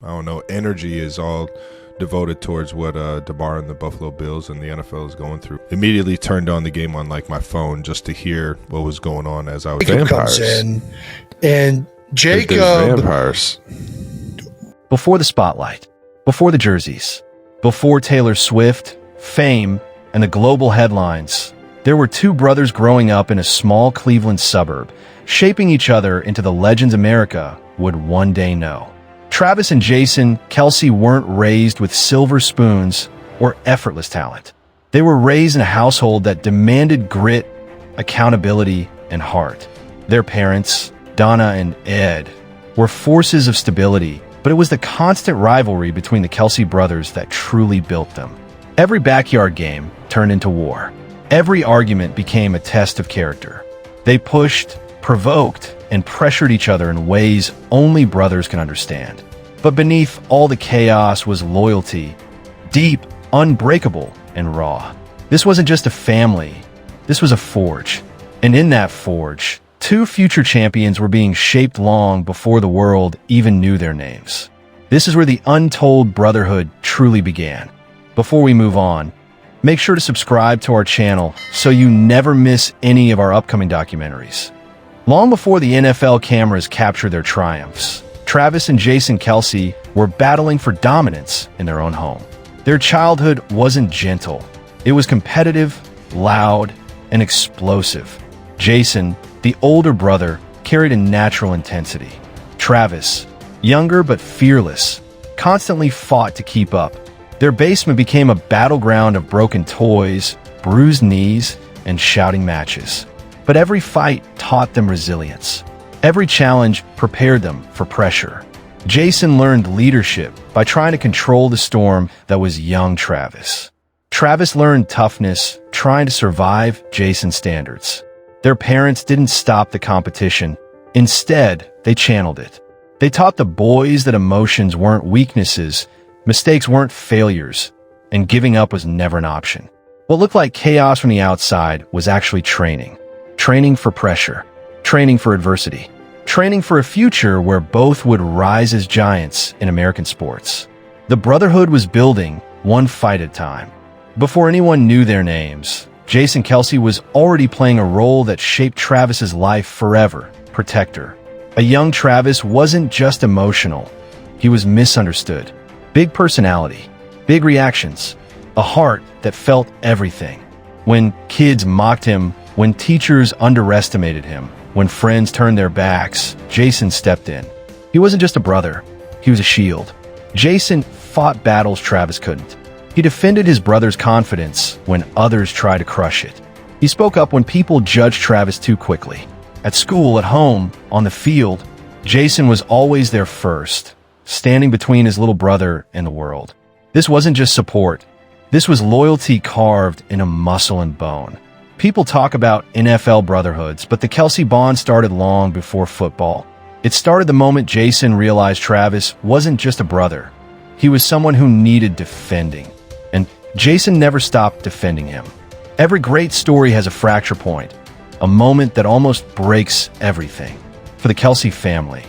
I don't know, energy is all devoted towards what DeMar and the Buffalo Bills and the NFL is going through. Immediately turned on the game on like my phone just to hear what was going on as I was. Jacob comes in, and Jacob. Vampires. Before the spotlight, before the jerseys, before Taylor Swift, fame, and the global headlines, there were two brothers growing up in a small Cleveland suburb, shaping each other into the legends America would one day know. Travis and Jason Kelce weren't raised with silver spoons or effortless talent. They were raised in a household that demanded grit, accountability, and heart. Their parents, Donna and Ed, were forces of stability, but it was the constant rivalry between the Kelce brothers that truly built them. Every backyard game turned into war. Every argument became a test of character. They pushed, provoked, and pressured each other in ways only brothers can understand. But beneath all the chaos was loyalty, deep, unbreakable, and raw. This wasn't just a family, this was a forge. And in that forge, two future champions were being shaped long before the world even knew their names. This is where the Untold Brotherhood truly began. Before we move on, make sure to subscribe to our channel so you never miss any of our upcoming documentaries. Long before the NFL cameras captured their triumphs, Travis and Jason Kelce were battling for dominance in their own home. Their childhood wasn't gentle. It was competitive, loud, and explosive. Jason, the older brother, carried a natural intensity. Travis, younger but fearless, constantly fought to keep up. Their basement became a battleground of broken toys, bruised knees, and shouting matches. But every fight taught them resilience. Every challenge prepared them for pressure. Jason learned leadership by trying to control the storm that was young Travis. Travis learned toughness, trying to survive Jason's standards. Their parents didn't stop the competition. Instead, they channeled it. They taught the boys that emotions weren't weaknesses, mistakes weren't failures, and giving up was never an option. What looked like chaos from the outside was actually training. Training for pressure, training for adversity, training for a future where both would rise as giants in American sports. The Brotherhood was building one fight at a time. Before anyone knew their names, Jason Kelce was already playing a role that shaped Travis's life forever, protector. A young Travis wasn't just emotional, he was misunderstood. Big personality, big reactions, a heart that felt everything. When kids mocked him, when teachers underestimated him, when friends turned their backs, Jason stepped in. He wasn't just a brother, he was a shield. Jason fought battles Travis couldn't. He defended his brother's confidence when others tried to crush it. He spoke up when people judged Travis too quickly. At school, at home, on the field, Jason was always there first, standing between his little brother and the world. This wasn't just support. This was loyalty carved in a muscle and bone. People talk about NFL brotherhoods, but the Kelce bond started long before football. It started the moment Jason realized Travis wasn't just a brother. He was someone who needed defending. And Jason never stopped defending him. Every great story has a fracture point, a moment that almost breaks everything. For the Kelce family,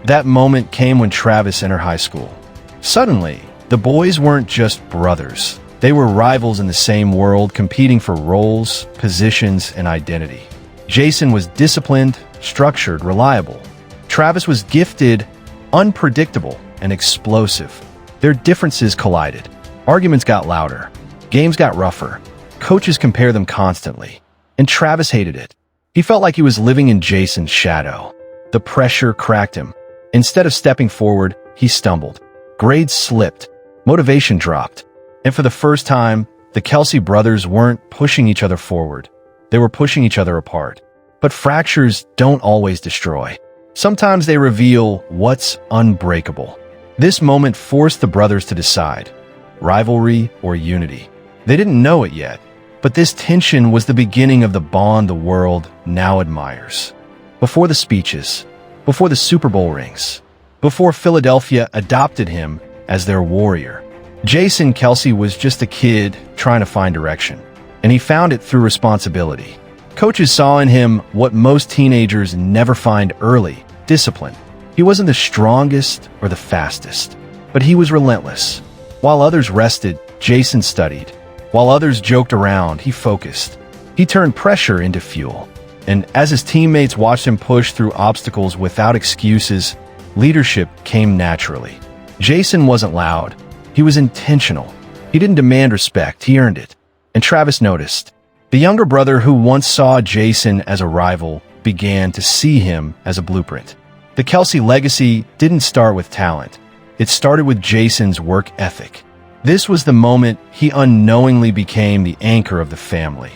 that moment came when Travis entered high school. Suddenly, the boys weren't just brothers. They were rivals in the same world, competing for roles, positions, and identity. Jason was disciplined, structured, reliable. Travis was gifted, unpredictable, and explosive. Their differences collided. Arguments got louder. Games got rougher. Coaches compared them constantly. And Travis hated it. He felt like he was living in Jason's shadow. The pressure cracked him. Instead of stepping forward, he stumbled. Grades slipped. Motivation dropped. And for the first time, the Kelce brothers weren't pushing each other forward. They were pushing each other apart. But fractures don't always destroy. Sometimes they reveal what's unbreakable. This moment forced the brothers to decide, rivalry or unity. They didn't know it yet, but this tension was the beginning of the bond the world now admires. Before the speeches, before the Super Bowl rings, before Philadelphia adopted him as their warrior, Jason Kelce was just a kid trying to find direction, and he found it through responsibility. Coaches saw in him what most teenagers never find early: discipline. He wasn't the strongest or the fastest, But he was relentless. While others rested, Jason studied. While others joked around, he focused. He turned pressure into fuel. And as his teammates watched him push through obstacles without excuses, leadership came naturally. Jason wasn't loud. He was intentional. He didn't demand respect, he earned it. And Travis noticed. The younger brother who once saw Jason as a rival began to see him as a blueprint. The Kelce legacy didn't start with talent. It started with Jason's work ethic. This was the moment he unknowingly became the anchor of the family,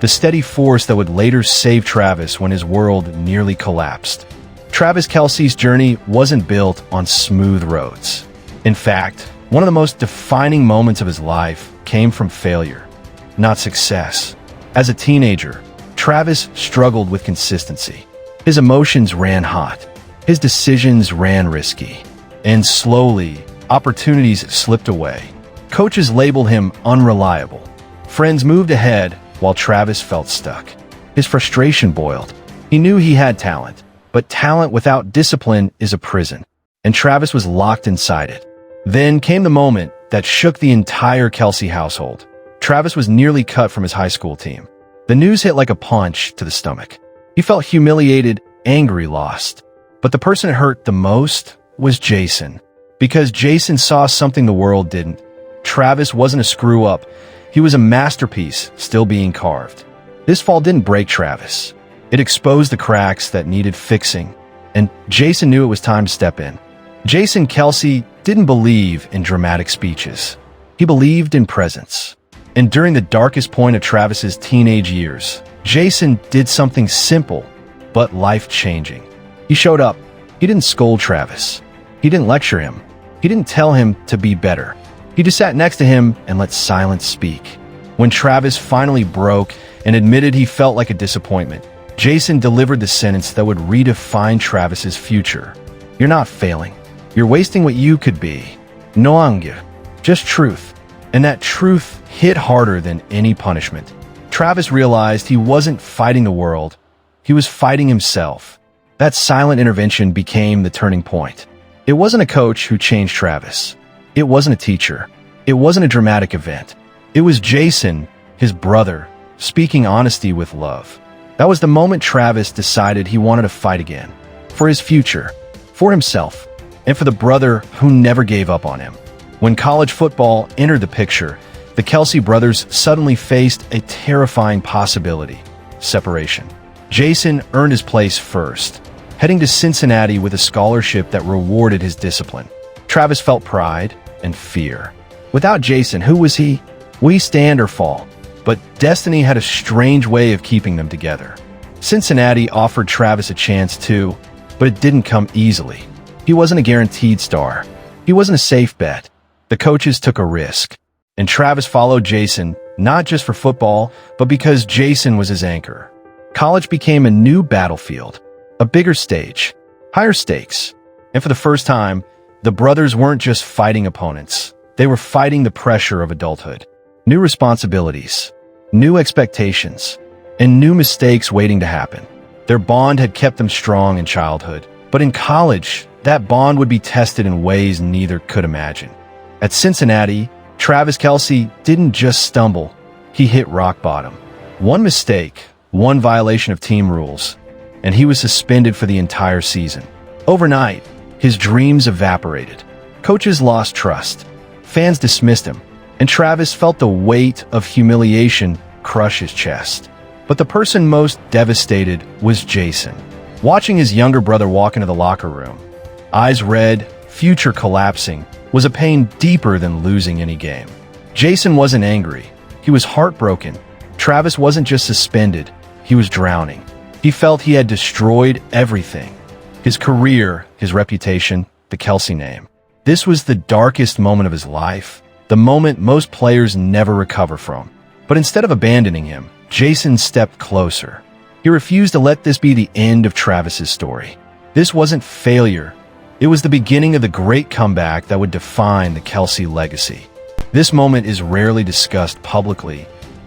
the steady force that would later save Travis when his world nearly collapsed. Travis Kelce's journey wasn't built on smooth roads. In fact, one of the most defining moments of his life came from failure, not success. As a teenager, Travis struggled with consistency. His emotions ran hot. His decisions ran risky. And slowly, opportunities slipped away. Coaches labeled him unreliable. Friends moved ahead while Travis felt stuck. His frustration boiled. He knew he had talent, but talent without discipline is a prison, and Travis was locked inside it. Then came the moment that shook the entire Kelce household. Travis was nearly cut from his high school team. The news hit like a punch to the stomach. He felt humiliated, angry, lost. But the person it hurt the most was Jason, because Jason saw something the world didn't. Travis wasn't a screw-up. He was a masterpiece still being carved. This fall didn't break Travis. It exposed the cracks that needed fixing, and Jason knew it was time to step in. Jason Kelce didn't believe in dramatic speeches. He believed in presence. And during the darkest point of Travis's teenage years, Jason did something simple, but life-changing. He showed up. He didn't scold Travis. He didn't lecture him. He didn't tell him to be better. He just sat next to him and let silence speak. When Travis finally broke and admitted he felt like a disappointment, Jason delivered the sentence that would redefine Travis's future. You're not failing. You're wasting what you could be. No anger, just truth. And that truth hit harder than any punishment. Travis realized he wasn't fighting the world. He was fighting himself. That silent intervention became the turning point. It wasn't a coach who changed Travis. It wasn't a teacher. It wasn't a dramatic event. It was Jason, his brother, speaking honesty with love. That was the moment Travis decided he wanted to fight again. For his future, for himself, and for the brother who never gave up on him. When college football entered the picture, the Kelce brothers suddenly faced a terrifying possibility: separation. Jason earned his place first, heading to Cincinnati with a scholarship that rewarded his discipline. Travis felt pride and fear. Without Jason, who was he? We stand or fall. But destiny had a strange way of keeping them together. Cincinnati offered Travis a chance too, but it didn't come easily. He wasn't a guaranteed star. He wasn't a safe bet. The coaches took a risk. And Travis followed Jason, not just for football, but because Jason was his anchor. College became a new battlefield, a bigger stage, higher stakes. And for the first time, the brothers weren't just fighting opponents. They were fighting the pressure of adulthood. New responsibilities, new expectations, and new mistakes waiting to happen. Their bond had kept them strong in childhood, but in college, that bond would be tested in ways neither could imagine. At Cincinnati, Travis Kelce didn't just stumble, he hit rock bottom. One mistake, one violation of team rules, and he was suspended for the entire season. Overnight, his dreams evaporated. Coaches lost trust. Fans dismissed him, and Travis felt the weight of humiliation crush his chest. But the person most devastated was Jason. Watching his younger brother walk into the locker room, eyes red, future collapsing, was a pain deeper than losing any game. Jason wasn't angry. He was heartbroken. Travis wasn't just suspended. He was drowning. He felt he had destroyed everything. His career, his reputation, the Kelce name. This was the darkest moment of his life, the moment most players never recover from. But instead of abandoning him, Jason stepped closer. He refused to let this be the end of Travis's story. This wasn't failure. It was the beginning of the great comeback that would define the Kelce legacy. This moment is rarely discussed publicly,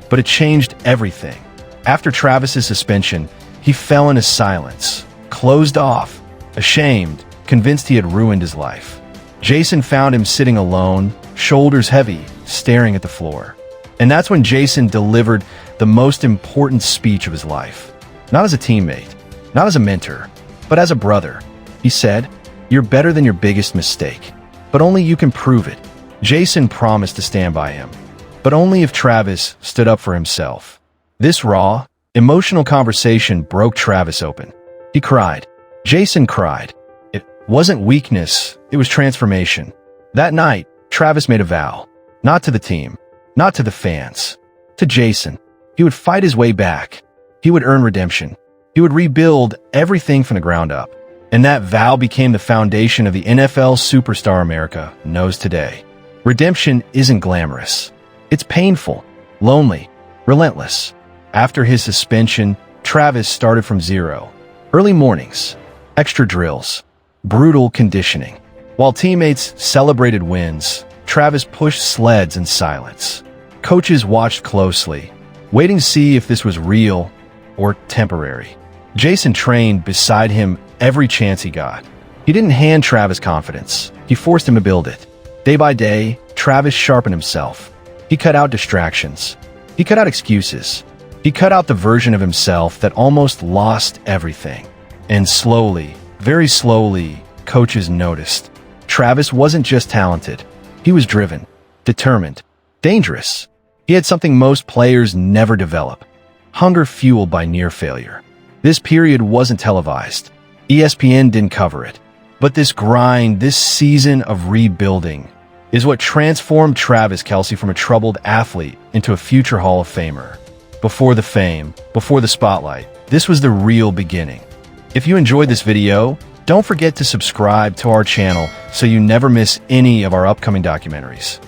but it changed everything. After Travis's suspension, he fell into silence, closed off, ashamed, convinced he had ruined his life. Jason found him sitting alone, shoulders heavy, staring at the floor. And that's when Jason delivered the most important speech of his life. Not as a teammate, not as a mentor, but as a brother. He said, "You're better than your biggest mistake, but only you can prove it." Jason promised to stand by him, but only if Travis stood up for himself. This raw, emotional conversation broke Travis open. He cried. Jason cried. It wasn't weakness, it was transformation. That night, Travis made a vow. Not to the team, not to the fans, to Jason. He would fight his way back. He would earn redemption. He would rebuild everything from the ground up. And that vow became the foundation of the NFL superstar America knows today. Redemption isn't glamorous. It's painful, lonely, relentless. After his suspension, Travis started from zero. Early mornings, extra drills, brutal conditioning. While teammates celebrated wins, Travis pushed sleds in silence. Coaches watched closely, waiting to see if this was real or temporary. Jason trained beside him every chance he got. He didn't hand Travis confidence. He forced him to build it. Day by day, Travis sharpened himself. He cut out distractions. He cut out excuses. He cut out the version of himself that almost lost everything. And slowly, very slowly, coaches noticed. Travis wasn't just talented. He was driven, determined, dangerous. He had something most players never develop: hunger fueled by near failure. This period wasn't televised. ESPN didn't cover it. But this grind, this season of rebuilding, is what transformed Travis Kelce from a troubled athlete into a future Hall of Famer. Before the fame, before the spotlight, this was the real beginning. If you enjoyed this video, don't forget to subscribe to our channel so you never miss any of our upcoming documentaries.